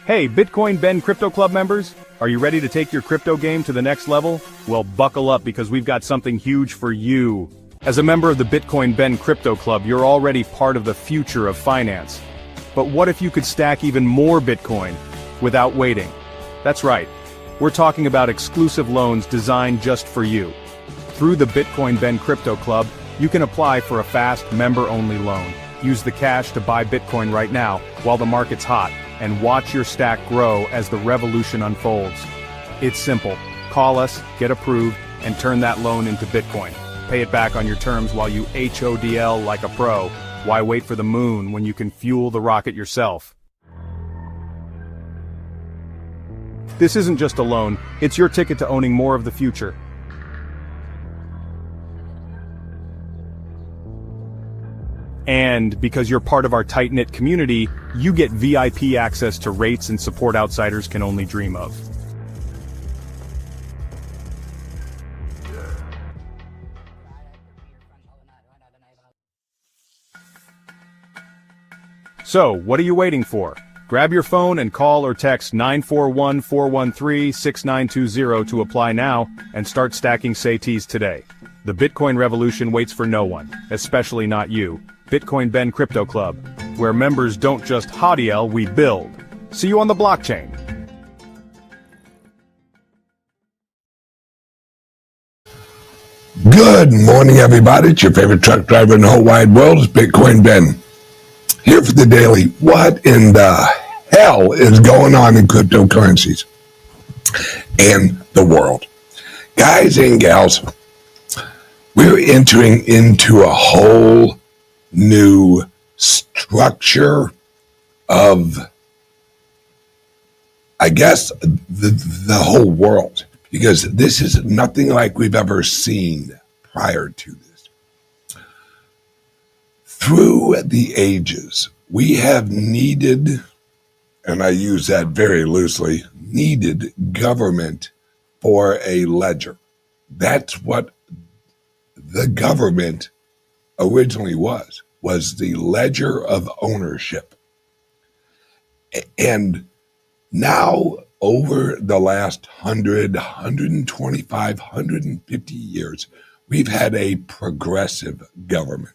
Hey, Bitcoin Ben Crypto Club members, are you ready to take your crypto game to the next level? Well, buckle up because we've got something huge for you. As a member of the Bitcoin Ben Crypto Club, you're already part of the future of finance. But what if you could stack even more Bitcoin without waiting? That's right. We're talking about exclusive loans designed just for you. Through the Bitcoin Ben Crypto Club, you can apply for a fast member-only loan. Use the cash to buy Bitcoin right now while the market's hot, and watch your stack grow as the revolution unfolds. It's simple. Call us, get approved, and turn that loan into Bitcoin. Pay it back on your terms while you HODL like a pro. Why wait for the moon when you can fuel the rocket yourself? This isn't just a loan, it's your ticket to owning more of the future. And because you're part of our tight-knit community, you get VIP access to rates and support outsiders can only dream of. So, what are you waiting for? Grab your phone and call or text 941-413-6920 to apply now and start stacking SATs today. The Bitcoin revolution waits for no one, especially not you. Bitcoin Ben Crypto Club, where members don't just HODL, we build. See you on the blockchain. Good morning, everybody. It's your favorite truck driver in the whole wide world. It's Bitcoin Ben. Here for the daily. What in the hell is going on in cryptocurrencies and the world? Guys and gals, we're entering into a whole new structure of, I guess, the whole world, because this is nothing like we've ever seen prior to this. Through the ages, we have needed, and I use that very loosely, needed government for a ledger. That's what the government originally was the ledger of ownership. And now, over the last 100, 125, 150 years, we've had a progressive government.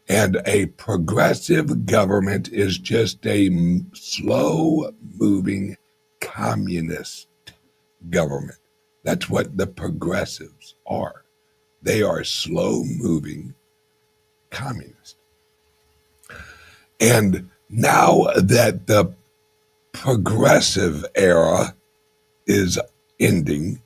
And a progressive government is just a slow-moving communist government. That's what the progressives are. They are slow-moving communists. And now that the progressive era is ending,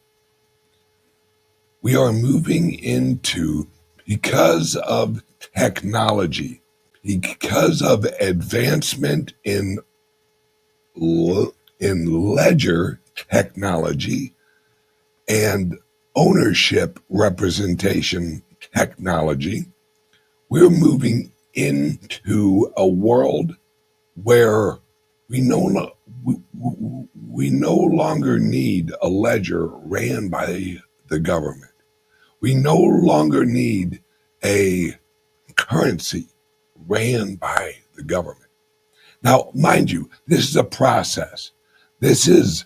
we are moving into, because of technology, because of advancement in ledger technology and ownership representation technology, we're moving into a world where we no longer need a ledger ran by the government. We no longer need a currency ran by the government. Now, mind you, this is a process. This is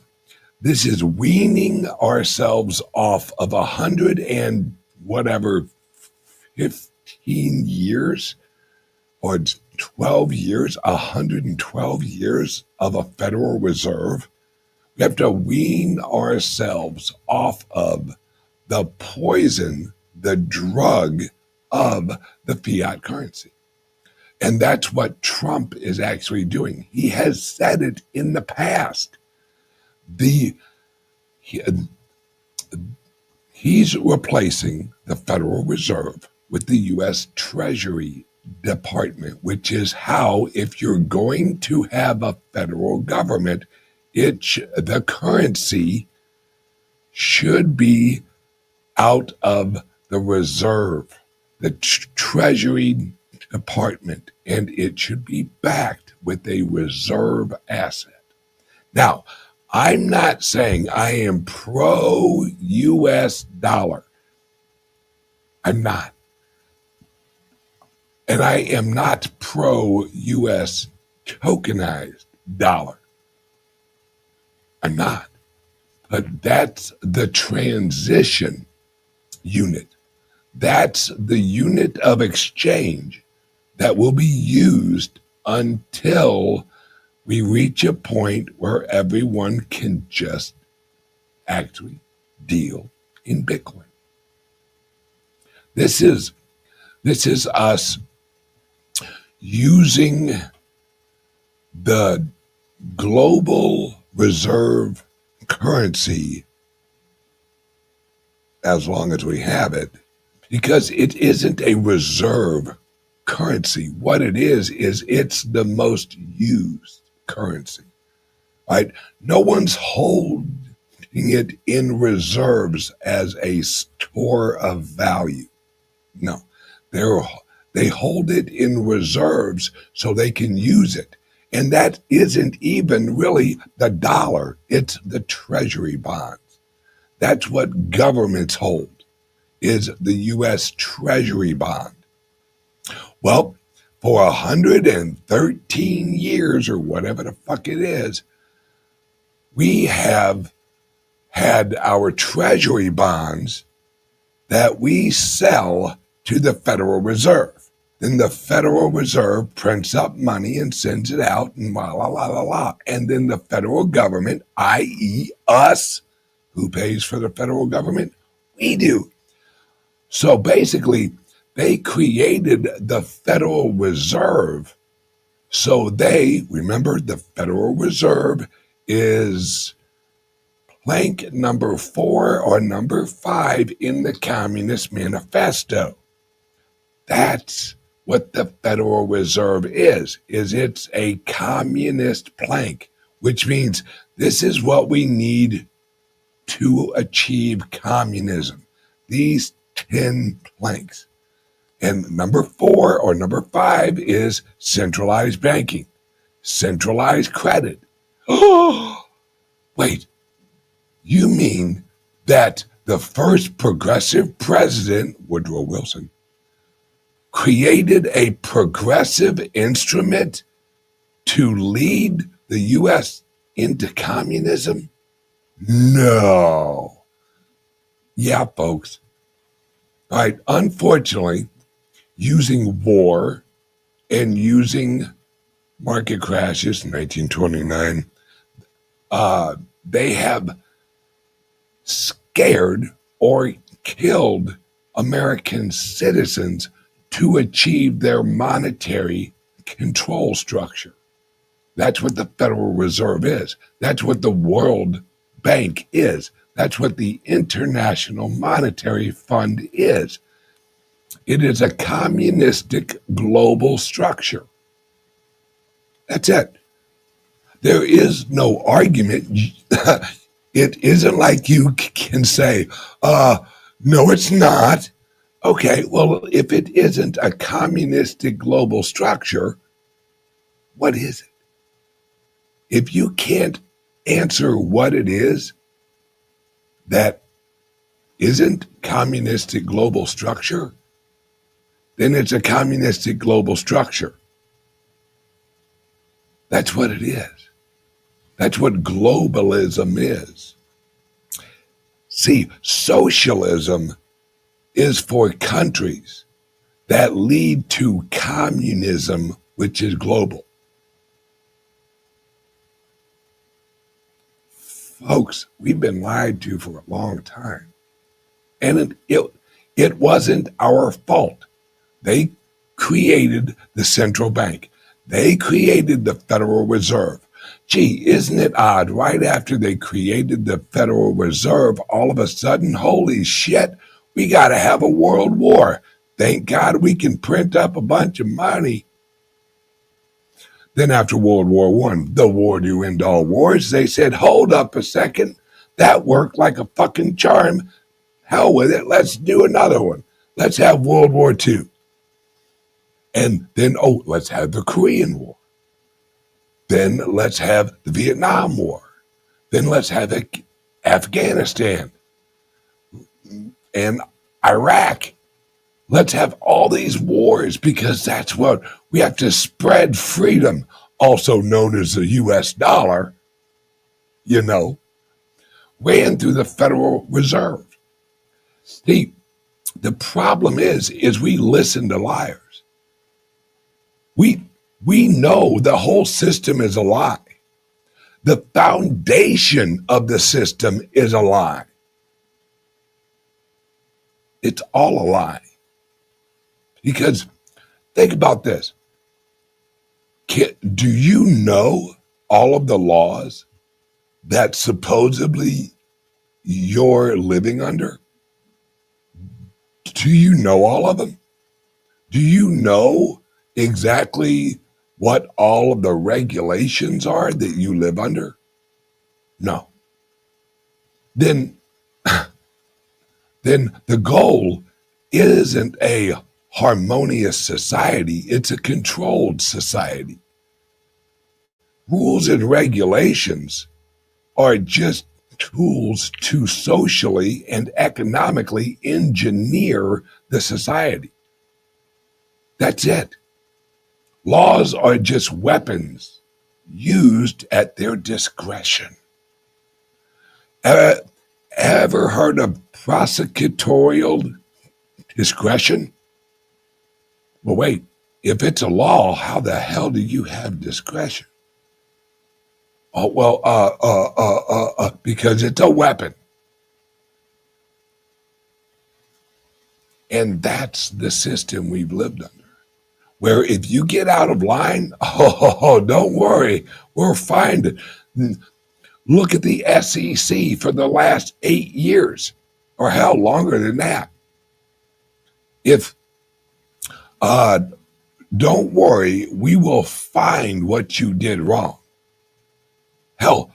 weaning ourselves off of 100 and whatever 15 years or 12 years, 112 years of a Federal Reserve. We have to wean ourselves off of the poison, the drug of the fiat currency. And that's what Trump is actually doing. He has said it in the past. He's replacing the Federal Reserve with the U.S. Treasury Department, which is how, if you're going to have a federal government, the currency should be out of the reserve, the Treasury Department, and it should be backed with a reserve asset. Now, I'm not saying I am pro-U.S. dollar. I'm not. And I am not pro-U.S. tokenized dollar. I'm not. But that's the transition unit. That's the unit of exchange that will be used until we reach a point where everyone can just actually deal in Bitcoin. This is us using the global reserve currency as long as we have it, because it isn't a reserve currency. What it is it's the most used currency, right? No one's holding it in reserves as a store of value. No, they hold it in reserves so they can use it. And that isn't even really the dollar, it's the treasury bonds. That's what governments hold, is the U.S. Treasury bond. Well, for 113 years or whatever the fuck it is, we have had our treasury bonds that we sell to the Federal Reserve. Then the Federal Reserve prints up money and sends it out and la la la la la. And then the federal government, i.e. us, who pays for the federal government? We do. So basically, they created the Federal Reserve. So remember, the Federal Reserve is plank number 4 or number 5 in the Communist Manifesto. That's what the Federal Reserve is it's a communist plank, which means this is what we need to achieve communism. These 10 planks. And number 4 or number 5 is centralized banking, centralized credit. Oh, wait, you mean that the first progressive president, Woodrow Wilson, created a progressive instrument to lead the U.S. into communism? No. Yeah, folks. All right, unfortunately, using war and using market crashes in 1929, they have scared or killed American citizens to achieve their monetary control structure. That's what the Federal Reserve is. That's what the World Bank is. That's what the International Monetary Fund is. It is a communistic global structure. That's it. There is no argument. It isn't like you can say, no, it's not. Okay, well, if it isn't a communistic global structure, what is it? If you can't answer what it is that isn't communistic global structure, then it's a communistic global structure. That's what it is. That's what globalism is. See, socialism is for countries that lead to communism, which is global. Folks, we've been lied to for a long time. And it wasn't our fault. They created the central bank. They created the Federal Reserve. Gee, isn't it odd? Right after they created the Federal Reserve, all of a sudden, holy shit, we got to have a world war. Thank God we can print up a bunch of money. Then after World War I, the war to end all wars, they said, hold up a second. That worked like a fucking charm. Hell with it. Let's do another one. Let's have World War II. And then, let's have the Korean War. Then let's have the Vietnam War. Then let's have Afghanistan and Iraq. Let's have all these wars because that's what we have to spread freedom, also known as the US dollar, ran through the Federal Reserve. See, the problem is we listen to liars. We know the whole system is a lie. The foundation of the system is a lie. It's all a lie. Because think about this. Do you know all of the laws that supposedly you're living under? Do you know all of them? Do you know exactly what all of the regulations are that you live under? No. Then the goal isn't a harmonious society, it's a controlled society. Rules and regulations are just tools to socially and economically engineer the society. That's it. Laws are just weapons used at their discretion. Ever heard of prosecutorial discretion? Well, wait, if it's a law, how the hell do you have discretion? Oh, well, because it's a weapon. And that's the system we've lived under. Where if you get out of line, don't worry, we'll find it. Look at the SEC for the last 8 years, or hell, longer than that. Don't worry, we will find what you did wrong. Hell,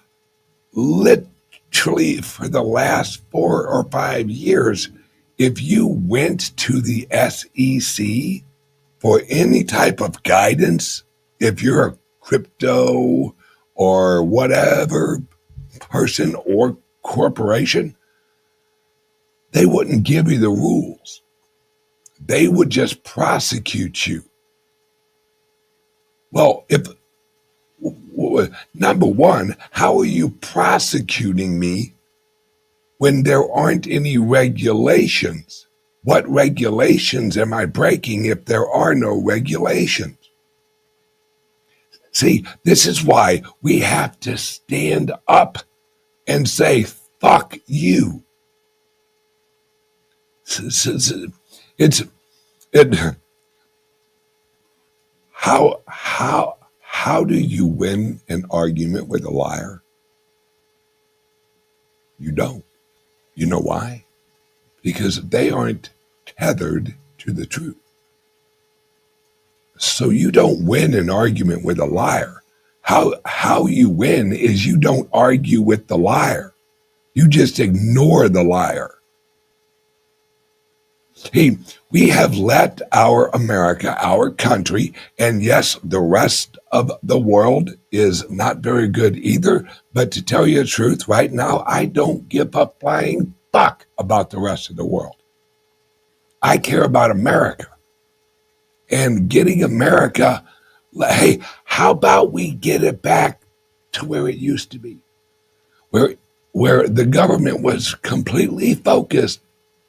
literally for the last 4 or 5 years, if you went to the SEC for any type of guidance, if you're a crypto or whatever person or corporation, they wouldn't give you the rules. They would just prosecute you. Well, number one, how are you prosecuting me when there aren't any regulations? What regulations am I breaking if there are no regulations? See, this is why we have to stand up and say, fuck you. How do you win an argument with a liar? You don't. You know why? Because they aren't tethered to the truth. So you don't win an argument with a liar. How you win is you don't argue with the liar. You just ignore the liar. Hey, we have let our America, our country, and yes, the rest of the world is not very good either. But to tell you the truth, right now, I don't give a flying fuck about the rest of the world. I care about America. And getting America, hey, how about we get it back to where it used to be? Where the government was completely focused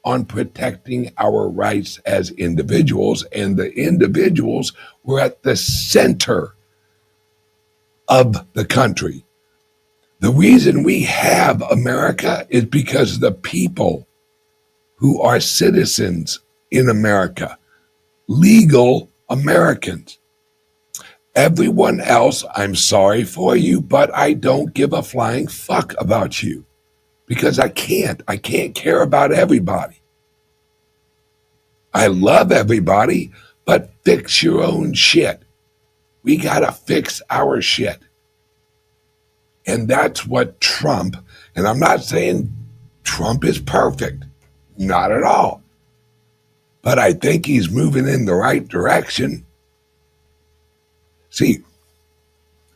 on protecting our rights as individuals, and the individuals were at the center of the country. The reason we have America is because the people who are citizens in America, legal Americans. Everyone else, I'm sorry for you, but I don't give a flying fuck about you because I can't care about everybody. I love everybody, but fix your own shit. We gotta fix our shit. And that's what Trump, and I'm not saying Trump is perfect, not at all. But I think he's moving in the right direction. See,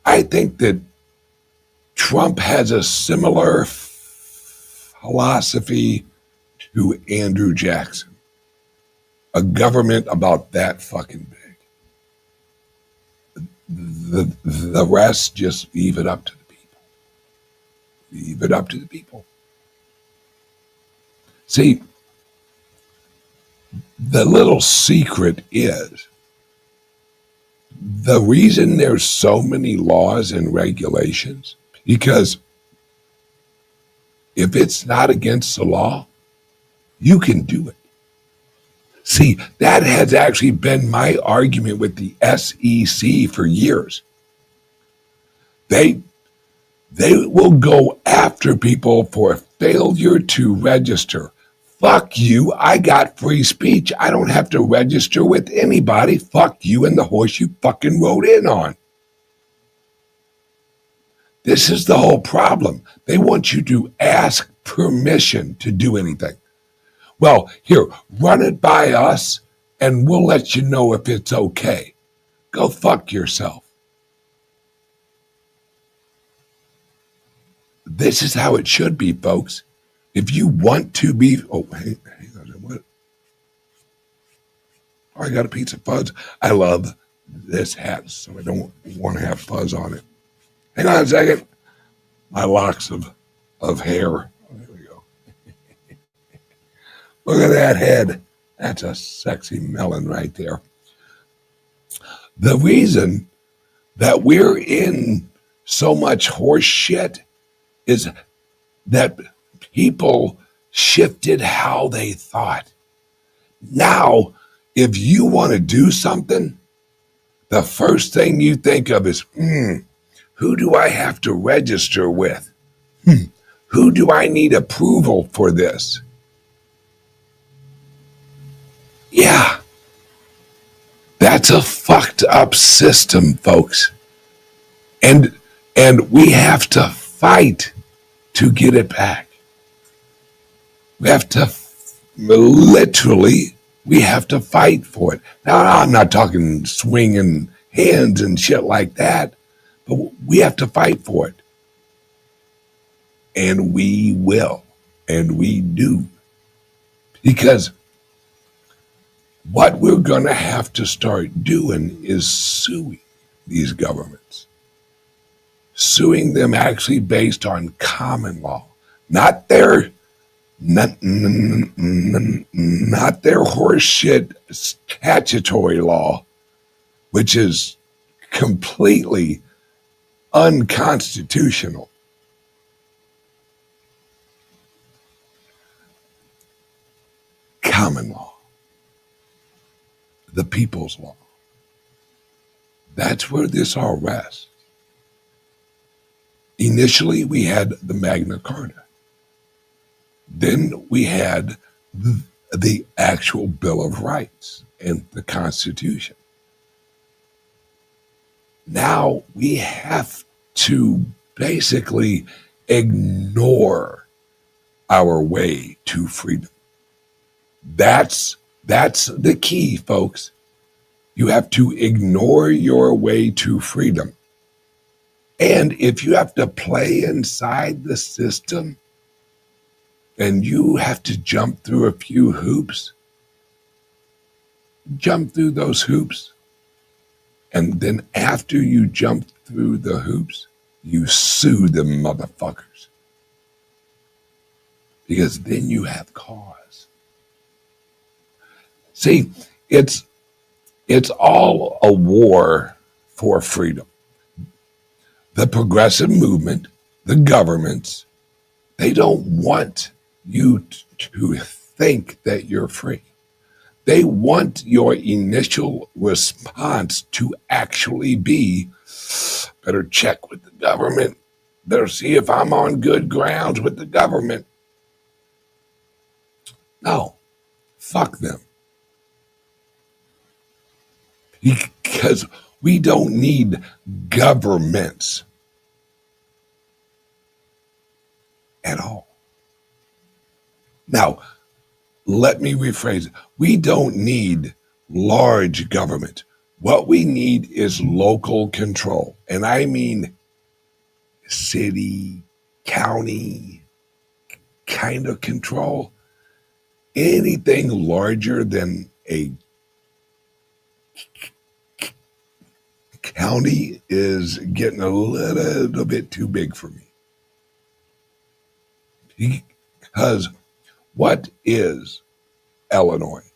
I think that Trump has a similar philosophy to Andrew Jackson. a government about that fucking big. The rest, just leave it up to the people. Leave it up to the people. See, the little secret is the reason there's so many laws and regulations, because if it's not against the law, you can do it. See, that has actually been my argument with the SEC for years. They will go after people for failure to register. Fuck you, I got free speech. I don't have to register with anybody. Fuck you and the horse you fucking rode in on. This is the whole problem. They want you to ask permission to do anything. Well, here, run it by us and we'll let you know if it's okay. Go fuck yourself. This is how it should be, folks. If you want to be, hang on, what? Oh, I got a piece of fuzz. I love this hat, so I don't want to have fuzz on it. Hang on a second. My locks of hair. Oh, there we go. Look at that head. That's a sexy melon right there. The reason that we're in so much horse shit is that people shifted how they thought. Now, if you want to do something, the first thing you think of is, who do I have to register with? Who do I need approval for this? Yeah, that's a fucked up system, folks. And we have to fight to get it back. We have to literally, we have to fight for it. Now, I'm not talking swinging hands and shit like that, but we have to fight for it. And we will, and we do. Because what we're going to have to start doing is suing these governments. Suing them actually based on common law, not their horseshit statutory law, which is completely unconstitutional. Common law, the people's law. That's where this all rests. Initially, we had the Magna Carta. Then we had the actual Bill of Rights and the Constitution. Now we have to basically ignore our way to freedom. That's the key, folks. You have to ignore your way to freedom. And if you have to play inside the system and you have to jump through a few hoops, jump through those hoops. And then after you jump through the hoops, you sue the motherfuckers. Because then you have cause. See, it's all a war for freedom. The progressive movement, the governments, they don't want you to think that you're free. They want your initial response to actually be, better check with the government, better see if I'm on good grounds with the government. No, fuck them. Because we don't need governments at all. Now, let me rephrase it. We don't need large government. What we need is local control. And I mean city, county kind of control. Anything larger than a county is getting a little bit too big for me. Because what is Illinois?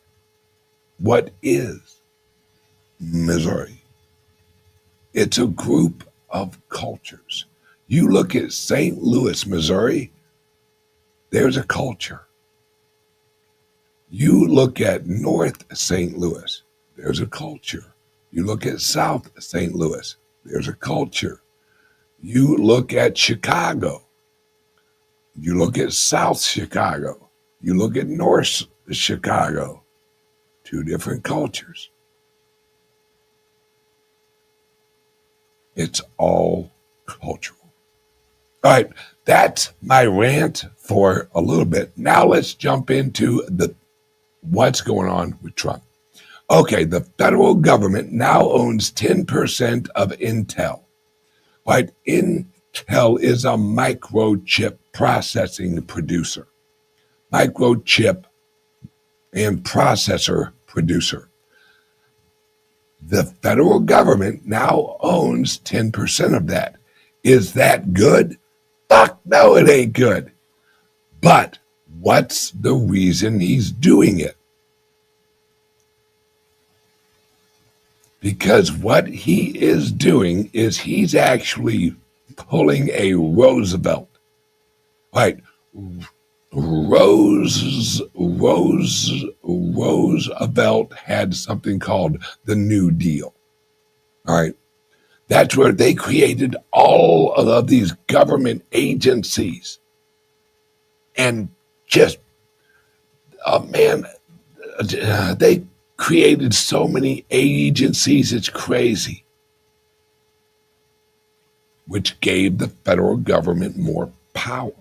What is Missouri? It's a group of cultures. You look at St. Louis, Missouri, there's a culture. You look at North St. Louis, there's a culture. You look at South St. Louis, there's a culture. You look at Chicago, you look at South Chicago, you look at North Chicago, two different cultures. It's all cultural. All right, that's my rant for a little bit. Now let's jump into what's going on with Trump. Okay, the federal government now owns 10% of Intel. Right? Intel is a microchip processing producer. Microchip and processor producer. The federal government now owns 10% of that. Is that good? Fuck no, it ain't good. But what's the reason he's doing it? Because what he is doing is he's actually pulling a Roosevelt. Right? Roosevelt had something called the New Deal. All right. That's where they created all of these government agencies. And just, they created so many agencies, it's crazy. Which gave the federal government more power.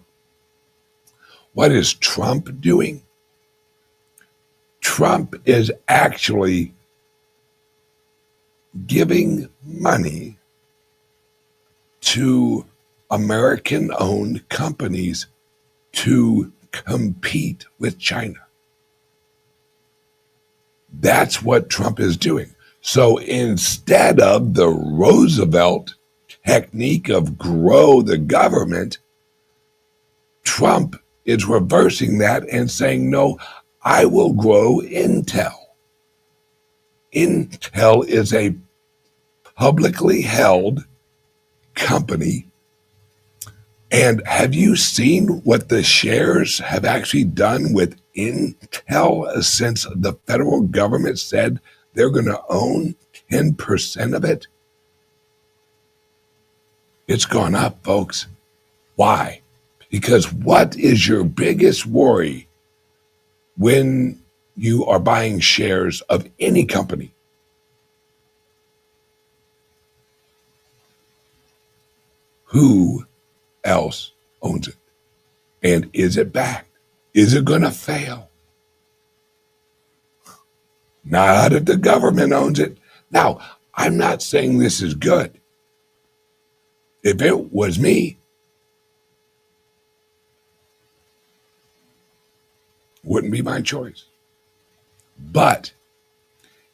What is Trump doing? Trump is actually giving money to American-owned companies to compete with China. That's what Trump is doing. So instead of the Roosevelt technique of grow the government, Trump is reversing that and saying, no, I will grow Intel. Intel is a publicly held company. And have you seen what the shares have actually done with Intel since the federal government said they're going to own 10% of it? It's gone up, folks. Why? Because what is your biggest worry when you are buying shares of any company? Who else owns it? And is it backed? Is it going to fail? Not if the government owns it. Now, I'm not saying this is good. If it was me, wouldn't be my choice. But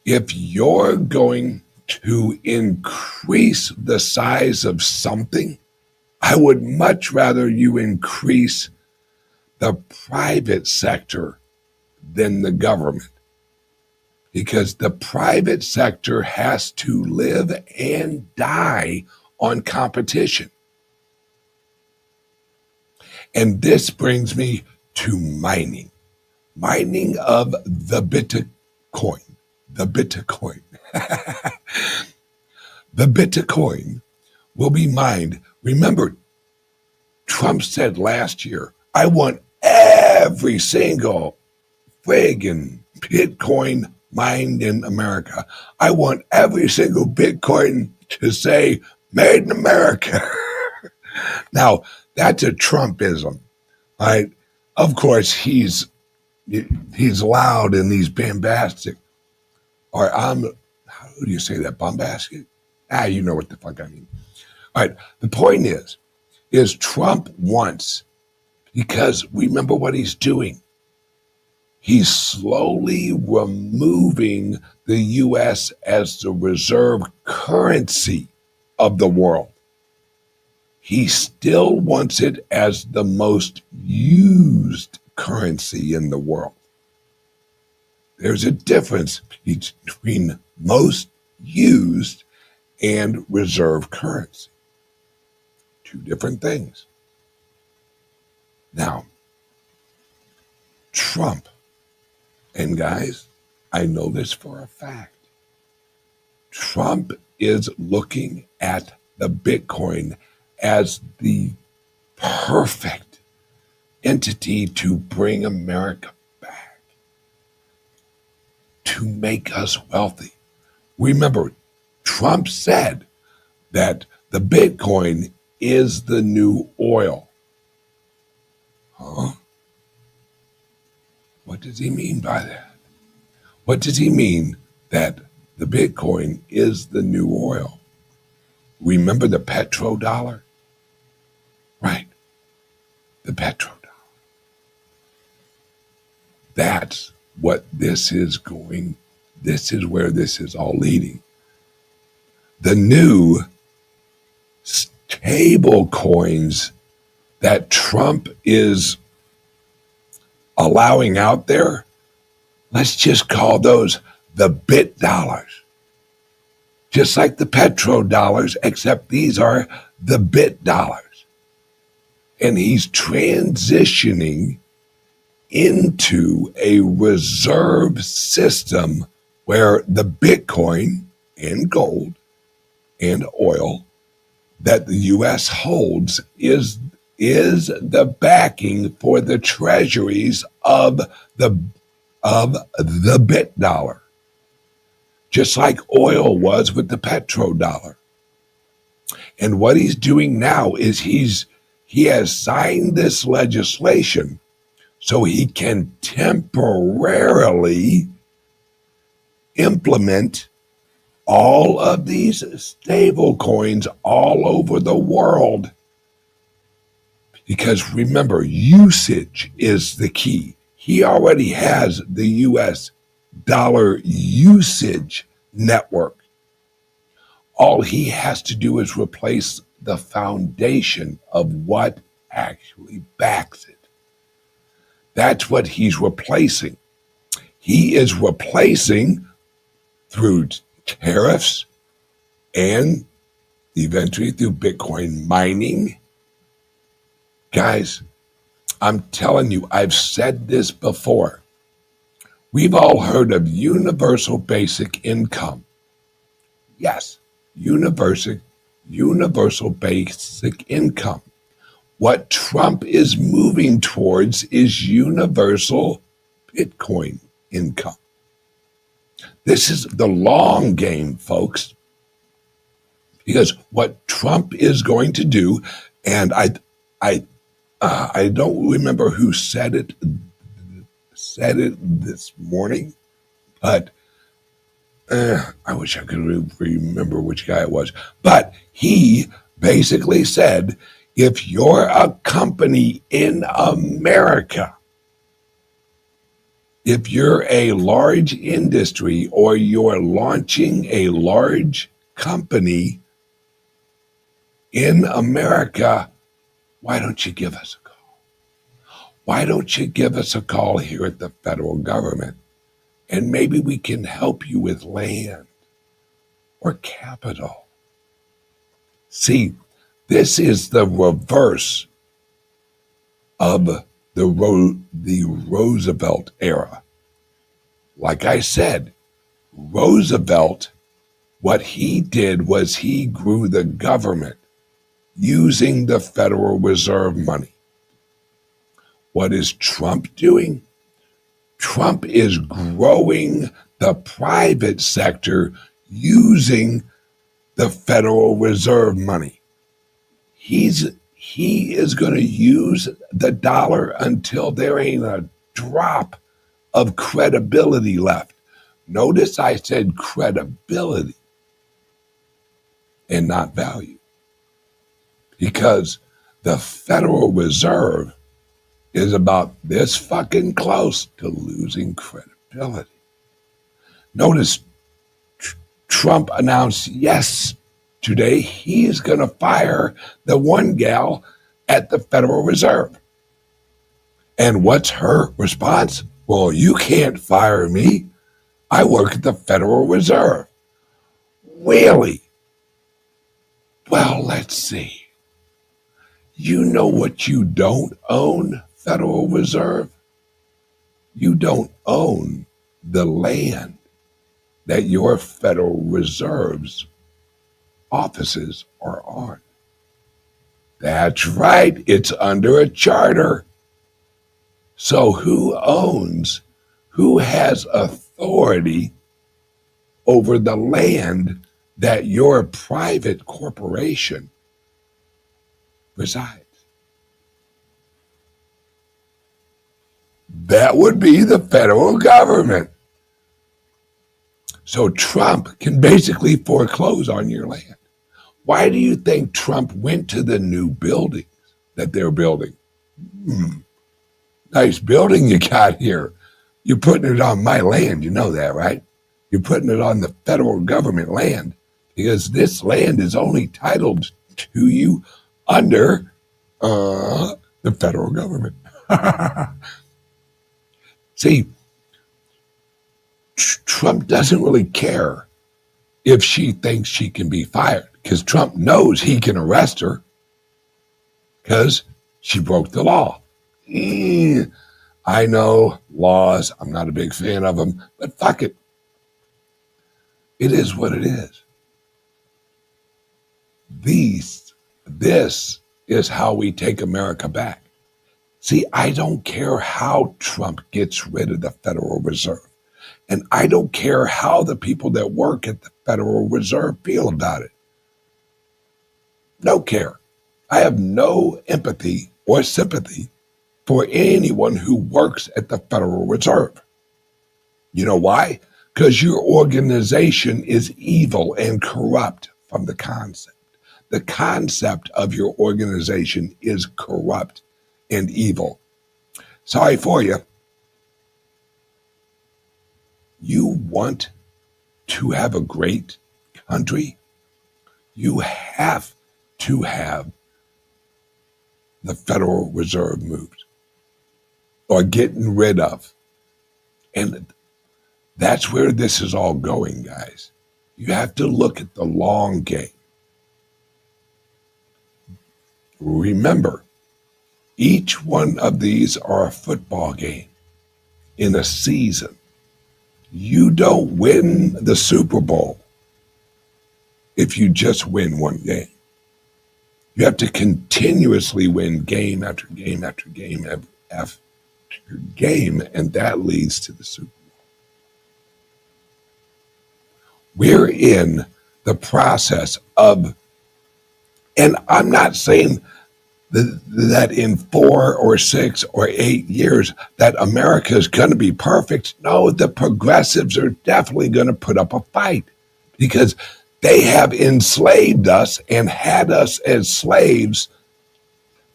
if you're going to increase the size of something, I would much rather you increase the private sector than the government. Because the private sector has to live and die on competition. And this brings me to mining. Mining of the Bitcoin. The Bitcoin. The Bitcoin will be mined. Remember, Trump said last year, I want every single friggin' Bitcoin mined in America. I want every single Bitcoin to say, made in America. Now, that's a Trumpism, right? Of course, he's loud and he's bombastic. Or how do you say that, bombastic? You know what the fuck I mean. All right, the point is Trump wants, because remember what he's doing. He's slowly removing the U.S. as the reserve currency of the world. He still wants it as the most used currency in the world. There's a difference between most used and reserve currency. Two different things. Now, Trump, and guys, I know this for a fact, Trump is looking at the Bitcoin as the perfect entity to bring America back, to make us wealthy. Remember, Trump said that the Bitcoin is the new oil. Huh? What does he mean by that? What does he mean that the Bitcoin is the new oil? Remember the petrodollar? Right, the petrodollar. That's what this is going. This is where this is all leading. The new stable coins that Trump is allowing out there, let's just call those the bit dollars. Just like the petrodollars, except these are the bit dollars. And he's transitioning into a reserve system where the Bitcoin and gold and oil that the U.S. holds is the backing for the treasuries of the bit dollar, just like oil was with the petrodollar. And what he's doing now is he has signed this legislation so he can temporarily implement all of these stable coins all over the world. Because remember, usage is the key. He already has the US dollar usage network. All he has to do is replace the foundation of what actually backs it. That's what he's replacing. He is replacing through tariffs and eventually through Bitcoin mining. Guys, I'm telling you, I've said this before. We've all heard of universal basic income. Yes, universal basic income. What Trump is moving towards is universal Bitcoin income. This is the long game, folks. Because what Trump is going to do, and I don't remember who said it this morning, but I wish I could remember which guy it was. But he basically said, if you're a company in America, if you're a large industry or you're launching a large company in America, why don't you give us a call? Why don't you give us a call here at the federal government? And maybe we can help you with land or capital. See, this is the reverse of the Roosevelt era. Like I said, Roosevelt, what he did was he grew the government using the Federal Reserve money. What is Trump doing? Trump is growing the private sector using the Federal Reserve money. He is going to use the dollar until there ain't a drop of credibility left. Notice I said credibility and not value. Because the Federal Reserve is about this fucking close to losing credibility. Notice Trump announced yesterday he's going to fire the one gal at the Federal Reserve. And what's her response? Well, you can't fire me. I work at the Federal Reserve. Really? Well, let's see. You know what you don't own, Federal Reserve? You don't own the land that your Federal Reserve's offices are on. That's right, it's under a charter. So who has authority over the land that your private corporation resides? That would be the federal government. So Trump can basically foreclose on your land. Why do you think Trump went to the new buildings that they're building? Nice building you got here. You're putting it on my land, you know that, right? You're putting it on the federal government land because this land is only titled to you under the federal government. See, Trump doesn't really care if she thinks she can be fired because Trump knows he can arrest her because she broke the law. I know laws. I'm not a big fan of them, but fuck it. It is what it is. This is how we take America back. See, I don't care how Trump gets rid of the Federal Reserve. And I don't care how the people that work at the Federal Reserve feel about it. No care. I have no empathy or sympathy for anyone who works at the Federal Reserve. You know why? Because your organization is evil and corrupt from the concept. The concept of your organization is corrupt and evil. Sorry for you. You want to have a great country? You have to have the Federal Reserve moved or getting rid of. And that's where this is all going, guys. You have to look at the long game. Remember, each one of these are a football game in a season. You don't win the Super Bowl if you just win one game. You have to continuously win game after game after game after game, and that leads to the Super Bowl. We're in the process of, and I'm not saying that in 4 or 6 or 8 years that America is going to be perfect. No, the progressives are definitely going to put up a fight because they have enslaved us and had us as slaves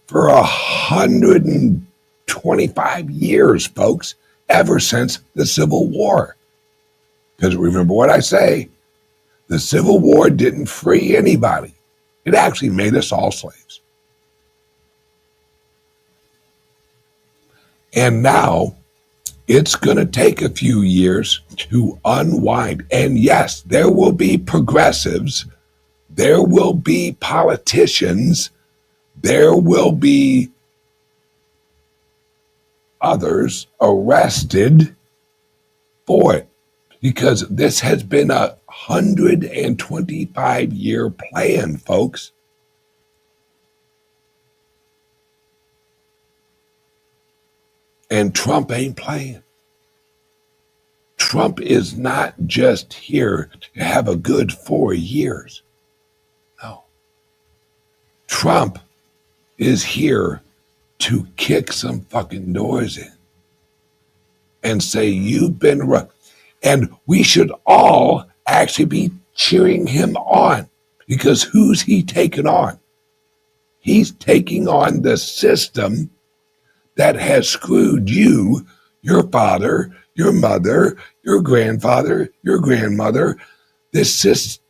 for 125 years, folks, ever since the Civil War. Because remember what I say, the Civil War didn't free anybody. It actually made us all slaves. And now it's going to take a few years to unwind. And yes, there will be progressives. There will be politicians. There will be others arrested for it because this has been a 125-year plan, folks. And Trump ain't playing. Trump is not just here to have a good 4 years. No. Trump is here to kick some fucking doors in and say, you've been wrong. And we should all actually be cheering him on because who's he taking on? He's taking on the system that has screwed you, your father, your mother, your grandfather, your grandmother, the system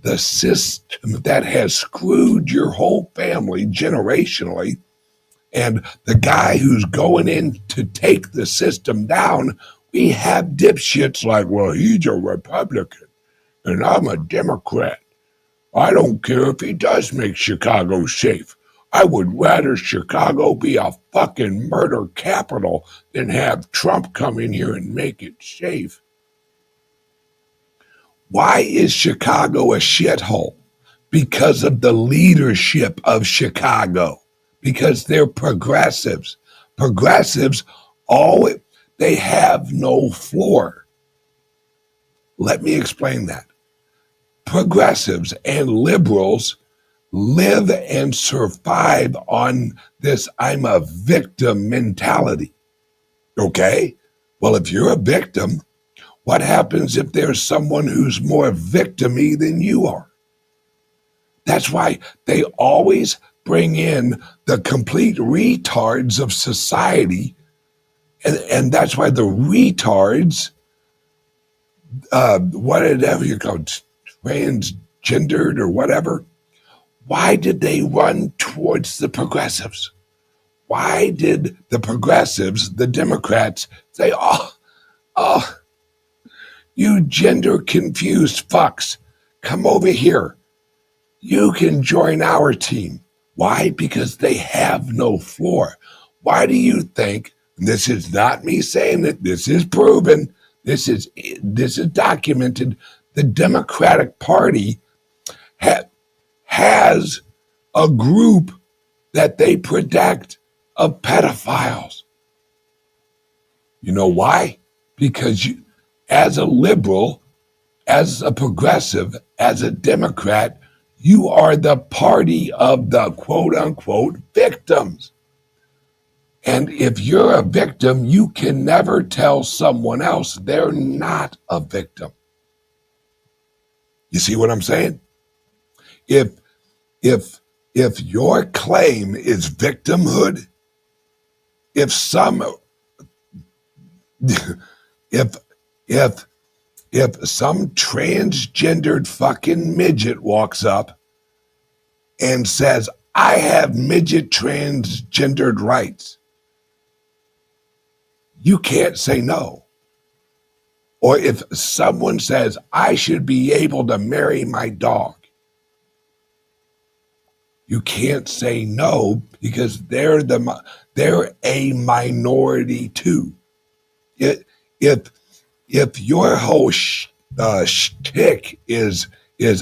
that has screwed your whole family generationally, and the guy who's going in to take the system down, we have dipshits like, well, he's a Republican and I'm a Democrat. I don't care if he does make Chicago safe. I would rather Chicago be a fucking murder capital than have Trump come in here and make it safe. Why is Chicago a shithole? Because of the leadership of Chicago. Because they're progressives. Progressives always, they have no floor. Let me explain that. Progressives and liberals live and survive on this I'm a victim mentality. Okay? Well, if you're a victim, what happens if there's someone who's more victim-y than you are? That's why they always bring in the complete retards of society, and that's why the retards, whatever you call it, transgendered or whatever, why did they run towards the progressives? Why did the progressives, the Democrats, say, oh, you gender confused fucks, come over here. You can join our team. Why? Because they have no floor. Why do you think, and this is not me saying it, this is proven, this is documented, the Democratic Party has a group that they protect of pedophiles. You know why? Because you, as a liberal, as a progressive, as a Democrat, you are the party of the quote-unquote victims. And if you're a victim, you can never tell someone else they're not a victim. You see what I'm saying? If your claim is victimhood, if some transgendered fucking midget walks up and says, I have midget transgendered rights, you can't say no. Or if someone says, I should be able to marry my dog, you can't say no because they're a minority too. If your whole shtick is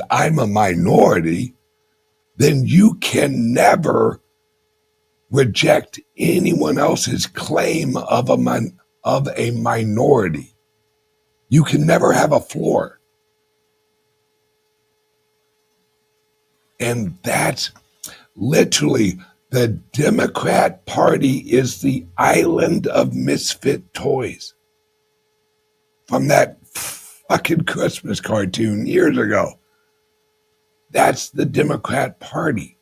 I'm a minority, then you can never reject anyone else's claim of a minority. You can never have a floor. And that's literally, the Democrat Party is the island of misfit toys from that fucking Christmas cartoon years ago. That's the Democrat Party.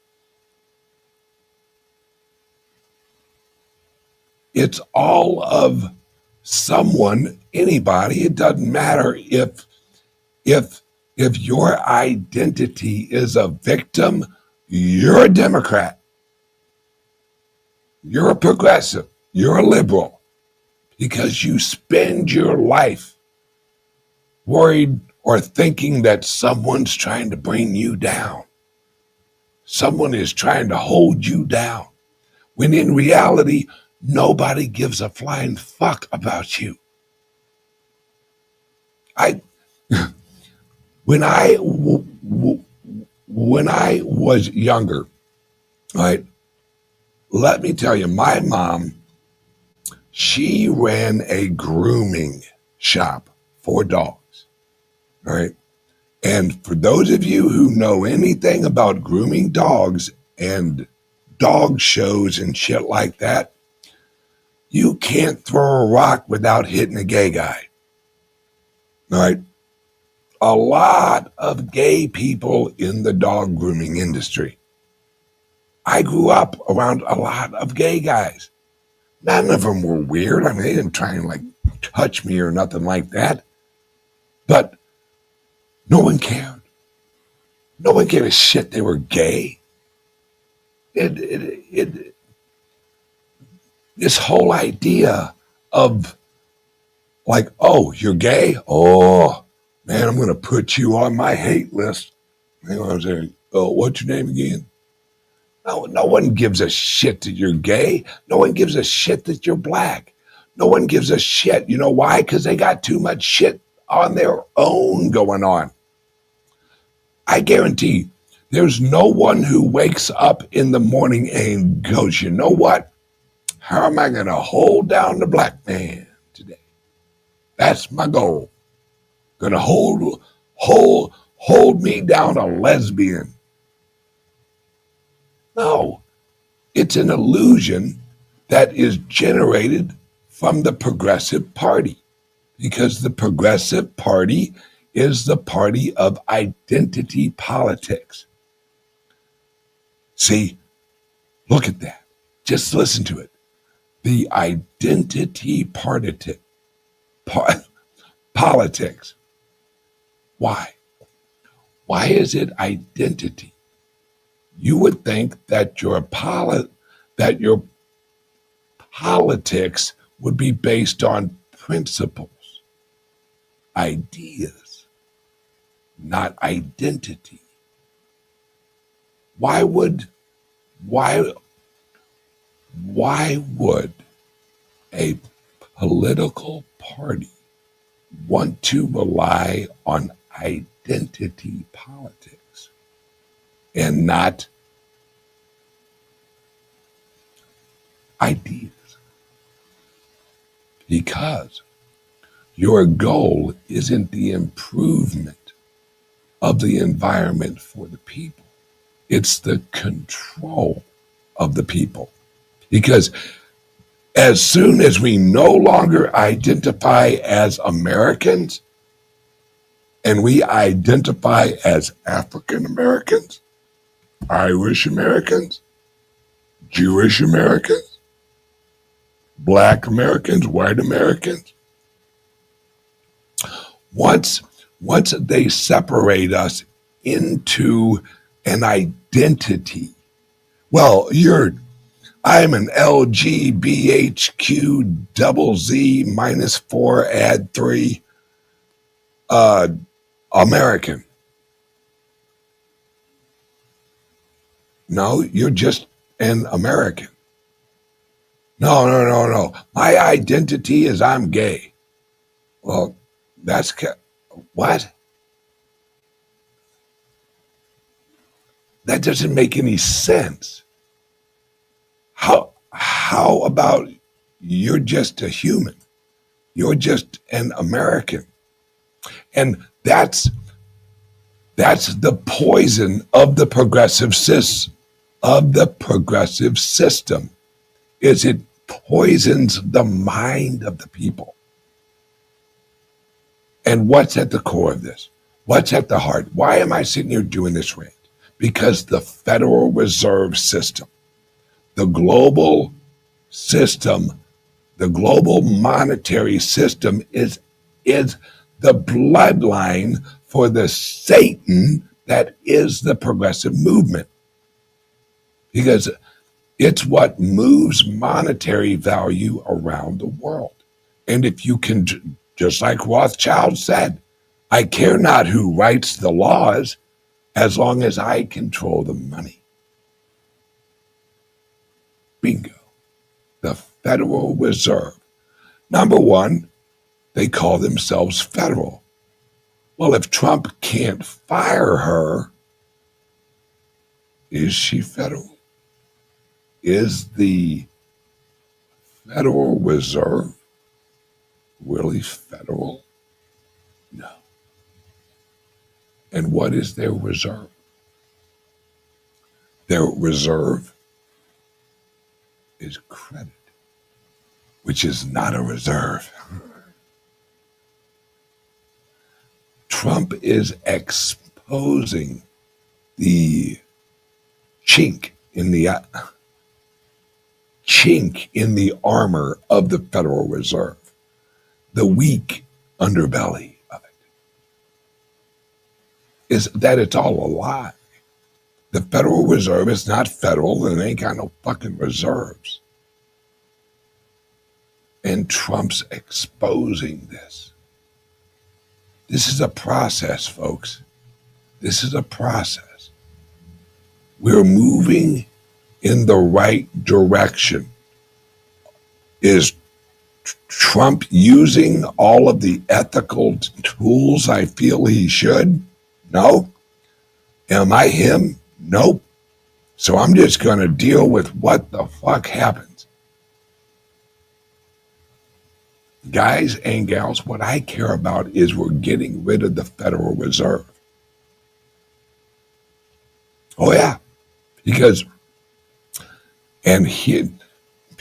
It's all of someone, anybody. It doesn't matter if your identity is a victim, you're a Democrat. You're a progressive. You're a liberal. Because you spend your life worried or thinking that someone's trying to bring you down. Someone is trying to hold you down. When in reality, nobody gives a flying fuck about you. When I was younger, right, let me tell you, my mom, she ran a grooming shop for dogs, all right? And for those of you who know anything about grooming dogs and dog shows and shit like that, you can't throw a rock without hitting a gay guy, all right? A lot of gay people in the dog grooming industry. I grew up around a lot of gay guys. None of them were weird. I mean, they didn't try and like touch me or nothing like that. But no one cared. No one gave a shit they were gay. This whole idea of like, oh, you're gay? Oh, man, I'm going to put you on my hate list. You know what I'm saying? Oh, what's your name again? No one gives a shit that you're gay. No one gives a shit that you're black. No one gives a shit. You know why? Because they got too much shit on their own going on. I guarantee there's no one who wakes up in the morning and goes, you know what? How am I going to hold down the black man today? That's my goal. Going to hold me down, a lesbian. No, it's an illusion that is generated from the Progressive Party, because the Progressive Party is the party of identity politics. See, look at that. Just listen to it. The identity politics. Why? Why is it identity? You would think that your politics would be based on principles, ideas, not identity. Why would a political party want to rely on identity politics and not ideas? Because your goal isn't the improvement of the environment for the people. It's the control of the people. Because as soon as we no longer identify as Americans and we identify as African Americans, Irish Americans, Jewish Americans, Black Americans, white Americans, once they separate us into an identity, well, I'm an LGBHQ double Z minus 4 add 3 American. No, you're just an American. No. My identity is I'm gay. Well, that's what? That doesn't make any sense. How about you're just a human? You're just an American. And that's the poison of the progressive system, is it poisons the mind of the people. And what's at the core of this? What's at the heart? Why am I sitting here doing this rant? Because the Federal Reserve System, the global system, the global monetary system is the bloodline for the Satan that is the progressive movement. Because it's what moves monetary value around the world. And if you can, just like Rothschild said, I care not who writes the laws as long as I control the money. Bingo. The Federal Reserve. Number one, they call themselves federal. Well, if Trump can't fire her, is she federal? Is the Federal Reserve really federal? No. And what is their reserve? Their reserve is credit, which is not a reserve. Trump is exposing the chink chink in the armor of the Federal Reserve, the weak underbelly of it, is that it's all a lie. The Federal Reserve is not federal and it ain't got no fucking reserves. And Trump's exposing this. This is a process, folks. This is a process. We're moving in the right direction. Is Trump using all of the ethical tools I feel he should? No. Am I him? Nope. So I'm just going to deal with what the fuck happens. Guys and gals, what I care about is we're getting rid of the Federal Reserve. Oh yeah, because,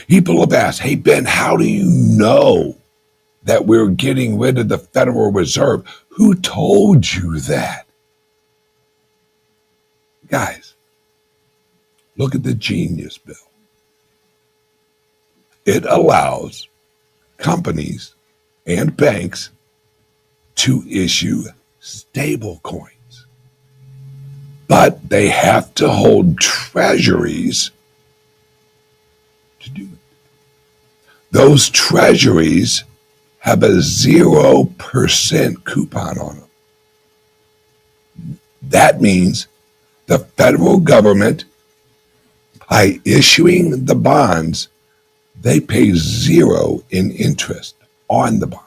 people have asked, hey Ben, how do you know that we're getting rid of the Federal Reserve? Who told you that? Guys, look at the Genius Bill. It allows companies and banks to issue stable coins. But they have to hold treasuries to do it. Those treasuries have a 0% coupon on them. That means the federal government, by issuing the bonds, they pay 0 in interest on the bond.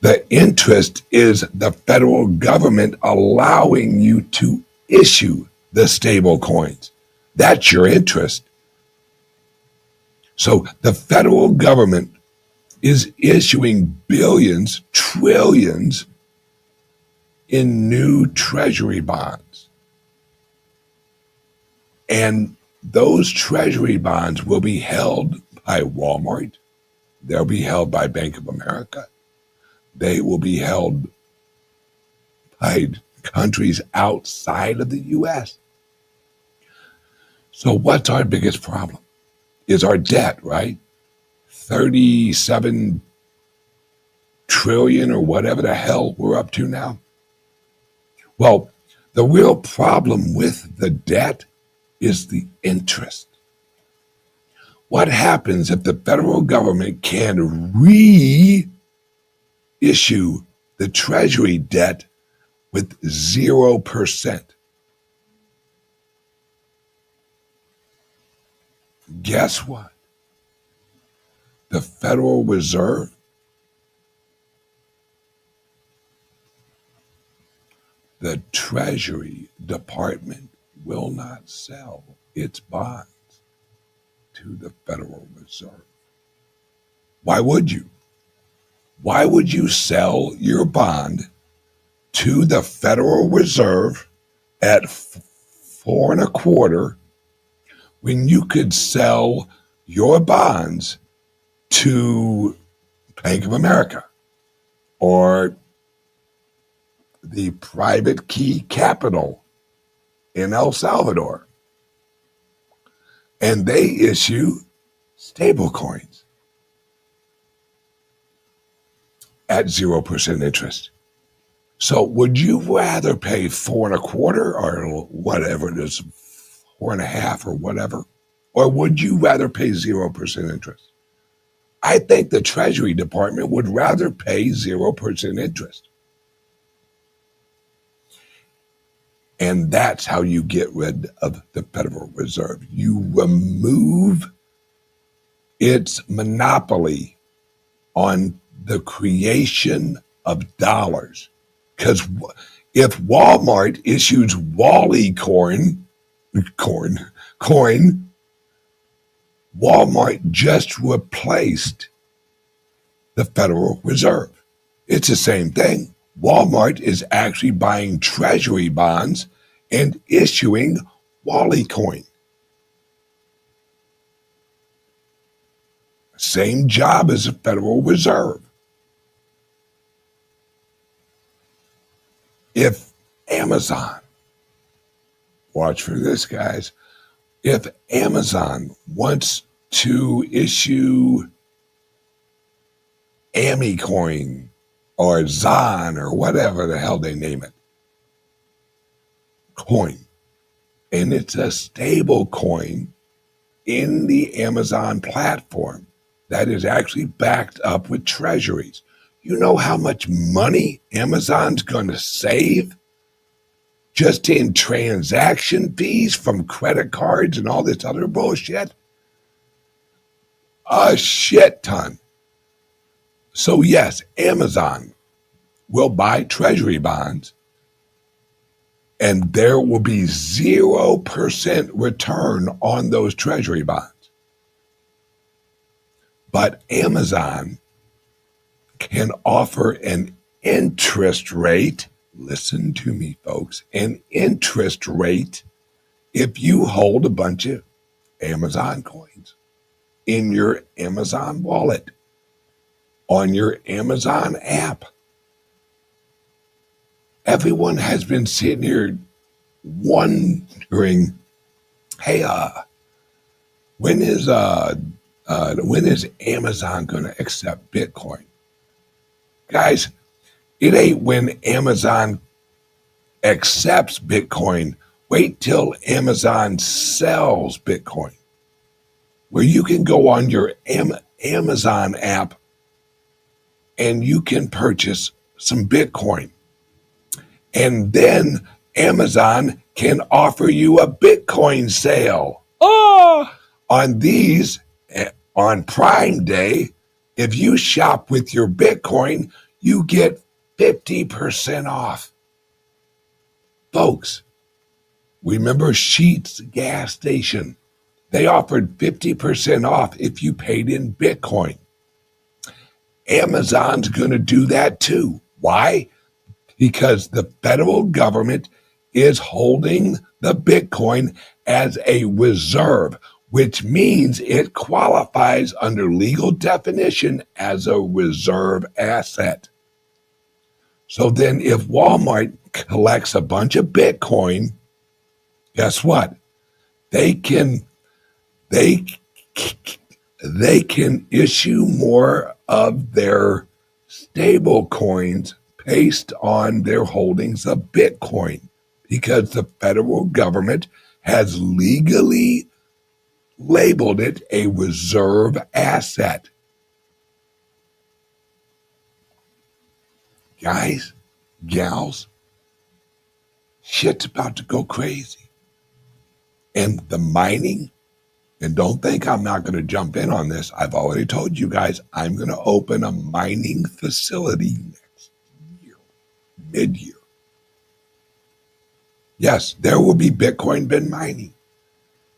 The interest is the federal government allowing you to issue the stable coins. That's your interest. So the federal government is issuing billions, trillions in new treasury bonds. And those treasury bonds will be held by Walmart. They'll be held by Bank of America. They will be held by countries outside of the U.S. So what's our biggest problem? Is our debt, right? 37 trillion or whatever the hell we're up to now. Well, the real problem with the debt is the interest. What happens if the federal government can issue the treasury debt with 0%? Guess what? The Federal Reserve, the Treasury Department will not sell its bonds to the Federal Reserve. Why would you? Why would you sell your bond to the Federal Reserve at 4.25% when you could sell your bonds to Bank of America or the private key capital in El Salvador? And they issue stable coins at 0% interest. So would you rather pay 4.25% or whatever it is, 4.5% or whatever, or would you rather pay 0% interest? I think the Treasury Department would rather pay 0% interest. And that's how you get rid of the Federal Reserve. You remove its monopoly on the creation of dollars. Because if Walmart issues Wally coin, Walmart just replaced the Federal Reserve. It's the same thing. Walmart is actually buying treasury bonds and issuing Wally coin. Same job as the Federal Reserve. If Amazon, watch for this, guys, if Amazon wants to issue AmiCoin or Zon or whatever the hell they name it, coin. And it's a stable coin in the Amazon platform that is actually backed up with treasuries. You know how much money Amazon's going to save just in transaction fees from credit cards and all this other bullshit? A shit ton. So yes, Amazon will buy treasury bonds and there will be 0% return on those treasury bonds. But Amazon can offer an interest rate, listen to me folks, an interest rate if you hold a bunch of Amazon coins in your Amazon wallet, on your Amazon app. Everyone has been sitting here wondering, hey, when is Amazon going to accept Bitcoin? Guys, it ain't when Amazon accepts Bitcoin. Wait till Amazon sells Bitcoin, where you can go on your Amazon app and you can purchase some Bitcoin. And then Amazon can offer you a Bitcoin sale. On these, on Prime Day, if you shop with your Bitcoin, you get 50% off. Folks, remember Sheetz gas station? They offered 50% off if you paid in Bitcoin. Amazon's going to do that too. Why? Because the federal government is holding the Bitcoin as a reserve, which means it qualifies under legal definition as a reserve asset. So then if Walmart collects a bunch of Bitcoin, guess what? They can issue more of their stable coins based on their holdings of Bitcoin, because the federal government has legally labeled it a reserve asset. Guys, gals, shit's about to go crazy. And the mining, and don't think I'm not going to jump in on this. I've already told you guys I'm going to open a mining facility next year, mid-year. Yes, there will be Bitcoin Ben mining.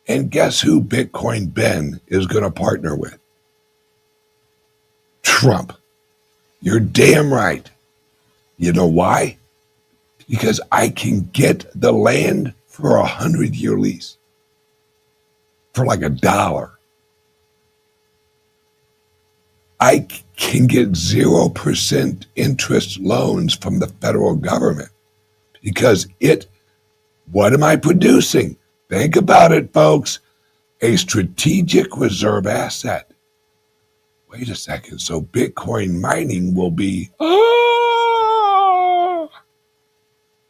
And guess who Bitcoin Ben is going to partner with? Trump. You're damn right. You know why? Because I can get the land for 100-year lease for like $1. I can get 0% interest loans from the federal government because what am I producing? Think about it, folks. A strategic reserve asset. Wait a second. So Bitcoin mining will be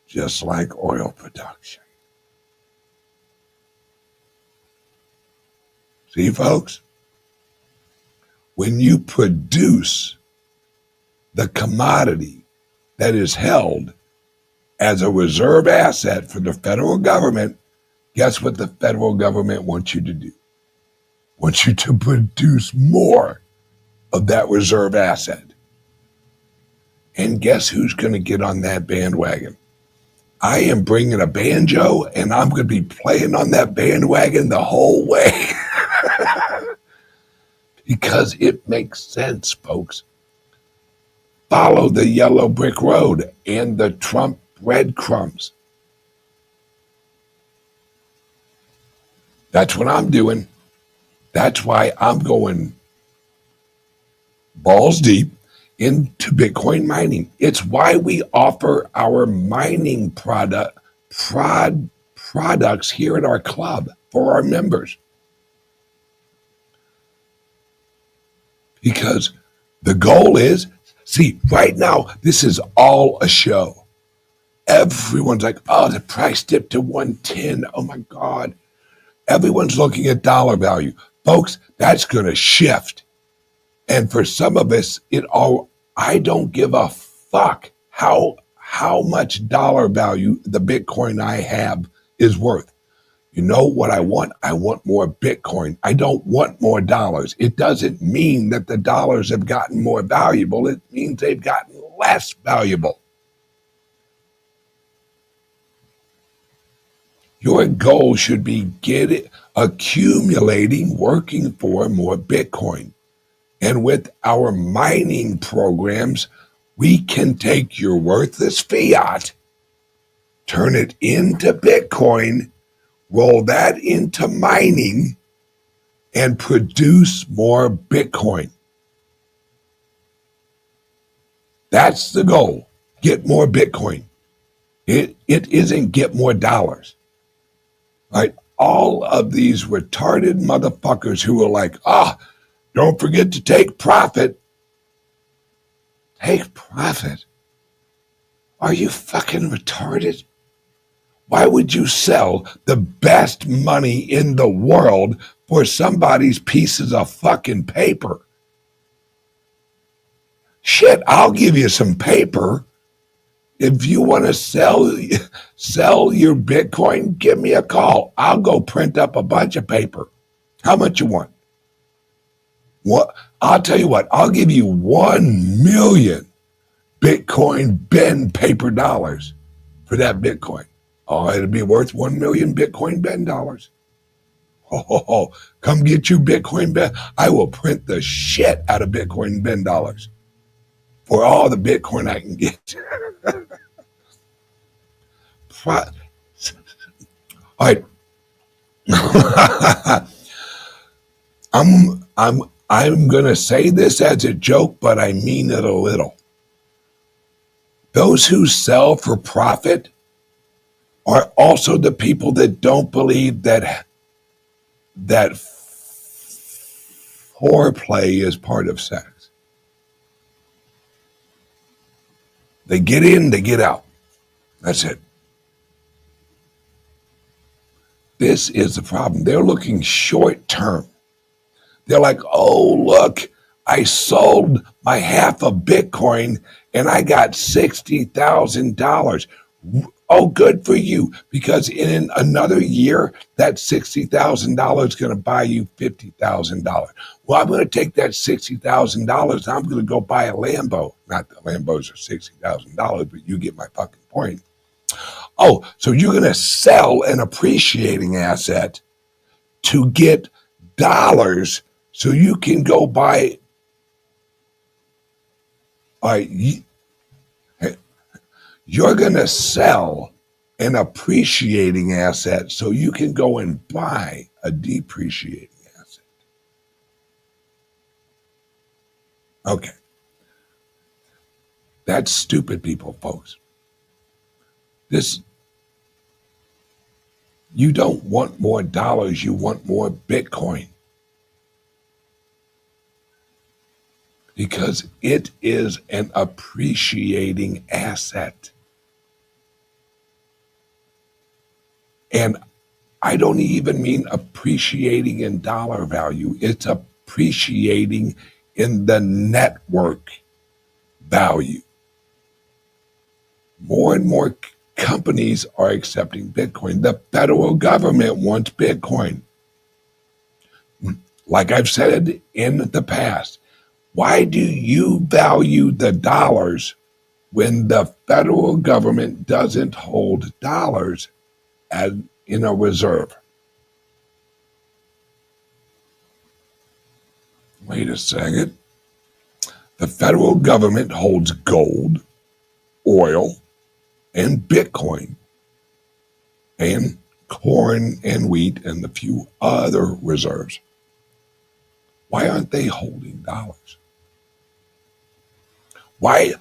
just like oil production. See, folks? When you produce the commodity that is held as a reserve asset for the federal government, guess what the federal government wants you to do? Wants you to produce more of that reserve asset. And guess who's going to get on that bandwagon? I am bringing a banjo, and I'm going to be playing on that bandwagon the whole way. Because it makes sense, folks. Follow the yellow brick road and the Trump breadcrumbs. That's what I'm doing. That's why I'm going balls deep into Bitcoin mining. It's why we offer our mining products here at our club for our members. Because the goal is, see, right now, this is all a show. Everyone's like, oh, the price dipped to 110. Oh my God. Everyone's looking at dollar value. Folks, that's going to shift. And for some of us, I don't give a fuck how much dollar value the Bitcoin I have is worth. You know what I want? I want more Bitcoin. I don't want more dollars. It doesn't mean that the dollars have gotten more valuable. It means they've gotten less valuable. Your goal should be accumulating, working for more Bitcoin. And with our mining programs, we can take your worthless fiat, turn it into Bitcoin, roll that into mining, and produce more Bitcoin. That's the goal. Get more Bitcoin. It isn't get more dollars. Right? All of these retarded motherfuckers who are like, don't forget to take profit. Take profit? Are you fucking retarded? Why would you sell the best money in the world for somebody's pieces of fucking paper? Shit, I'll give you some paper. If you want to sell your Bitcoin, give me a call. I'll go print up a bunch of paper. How much you want? What? I'll tell you what, I'll give you 1 million Bitcoin Ben paper dollars for that Bitcoin. Oh, it'll be worth 1 million Bitcoin Ben dollars. Oh, come get you Bitcoin Ben. I will print the shit out of Bitcoin Ben dollars for all the Bitcoin I can get. All right. I'm gonna say this as a joke, but I mean it a little. Those who sell for profit are also the people that don't believe that foreplay is part of sex. They get in, they get out. That's it. This is the problem. They're looking short term. They're like, oh, look, I sold my half of Bitcoin and I got $60,000. Oh, good for you, because in another year, that $60,000 is going to buy you $50,000. Well, I'm going to take that $60,000. I'm going to go buy a Lambo. Not that Lambos are $60,000, but you get my fucking point. Oh, so you're going to sell an appreciating asset to get dollars so you can go buy. You're going to sell an appreciating asset so you can go and buy a depreciating asset. Okay. That's stupid, people, folks. You don't want more dollars, you want more Bitcoin. Because it is an appreciating asset. And I don't even mean appreciating in dollar value. It's appreciating in the network value. More and more companies are accepting Bitcoin. The federal government wants Bitcoin. Like I've said in the past, why do you value the dollars when the federal government doesn't hold dollars in a reserve? Wait a second. The federal government holds gold, oil, and Bitcoin, and corn and wheat and a few other reserves. Why aren't they holding dollars? Why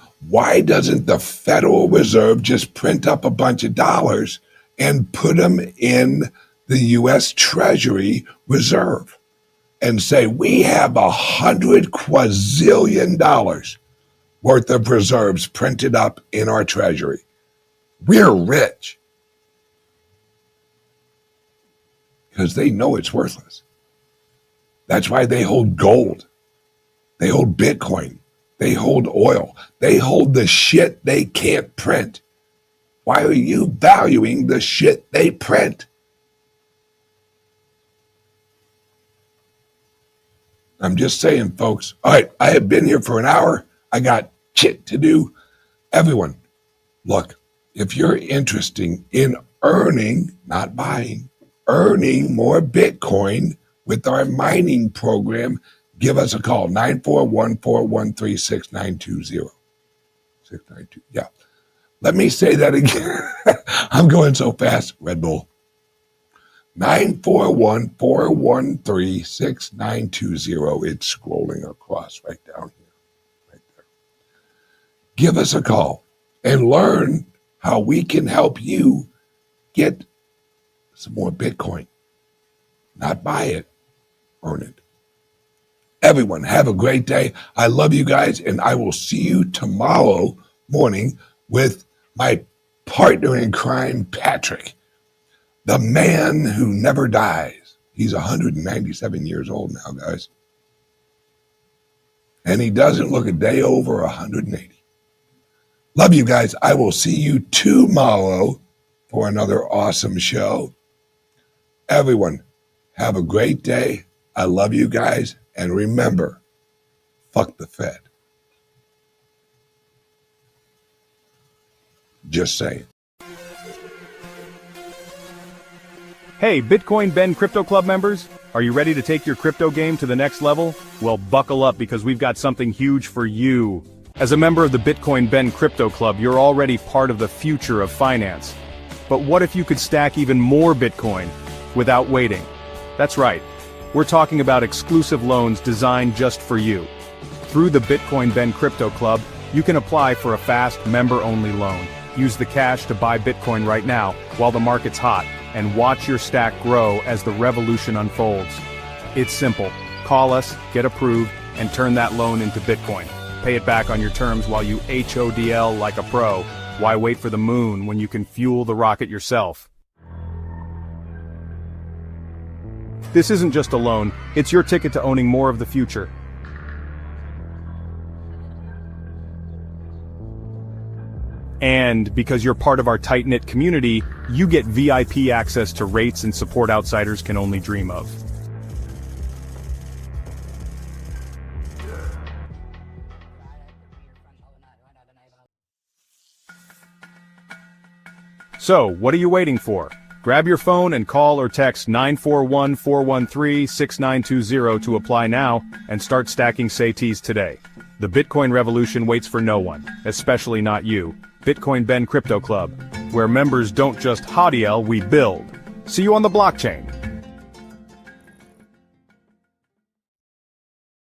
doesn't the Federal Reserve just print up a bunch of dollars and put them in the U.S. Treasury Reserve and say, we have $100 quadrillion worth of reserves printed up in our treasury. We're rich. Because they know it's worthless. That's why they hold gold. They hold Bitcoin. They hold oil. They hold the shit they can't print. Why are you valuing the shit they print? I'm just saying, folks. All right, I have been here for an hour. I got shit to do. Everyone, look, if you're interested in earning, not buying, earning more Bitcoin with our mining program, give us a call, 941-413-6920. 692, yeah. Let me say that again. I'm going so fast, Red Bull. 941-413-6920. It's scrolling across right down here, right there. Give us a call and learn how we can help you get some more Bitcoin. Not buy it, earn it. Everyone, have a great day. I love you guys, and I will see you tomorrow morning with my partner in crime, Patrick, the man who never dies. He's 197 years old now, guys. And he doesn't look a day over 180. Love you guys. I will see you tomorrow for another awesome show. Everyone, have a great day. I love you guys. And remember, fuck the Fed. Just saying. Hey, Bitcoin Ben Crypto Club members, are you ready to take your crypto game to the next level? Well, buckle up because we've got something huge for you. As a member of the Bitcoin Ben Crypto Club, you're already part of the future of finance. But what if you could stack even more Bitcoin without waiting? That's right. We're talking about exclusive loans designed just for you. Through the Bitcoin Ben Crypto Club, you can apply for a fast, member-only loan. Use the cash to buy Bitcoin right now while the market's hot, and watch your stack grow as the revolution unfolds. It's simple. Call us, get approved, and turn that loan into Bitcoin. Pay it back on your terms while you HODL like a pro. Why wait for the moon when you can fuel the rocket yourself? This isn't just a loan, it's your ticket to owning more of the future. And because you're part of our tight-knit community, you get VIP access to rates and support outsiders can only dream of. So, what are you waiting for? Grab your phone and call or text 941-413-6920 to apply now and start stacking SATs today. The Bitcoin revolution waits for no one, especially not you. Bitcoin Ben Crypto Club, where members don't just HODL, we build. See you on the blockchain.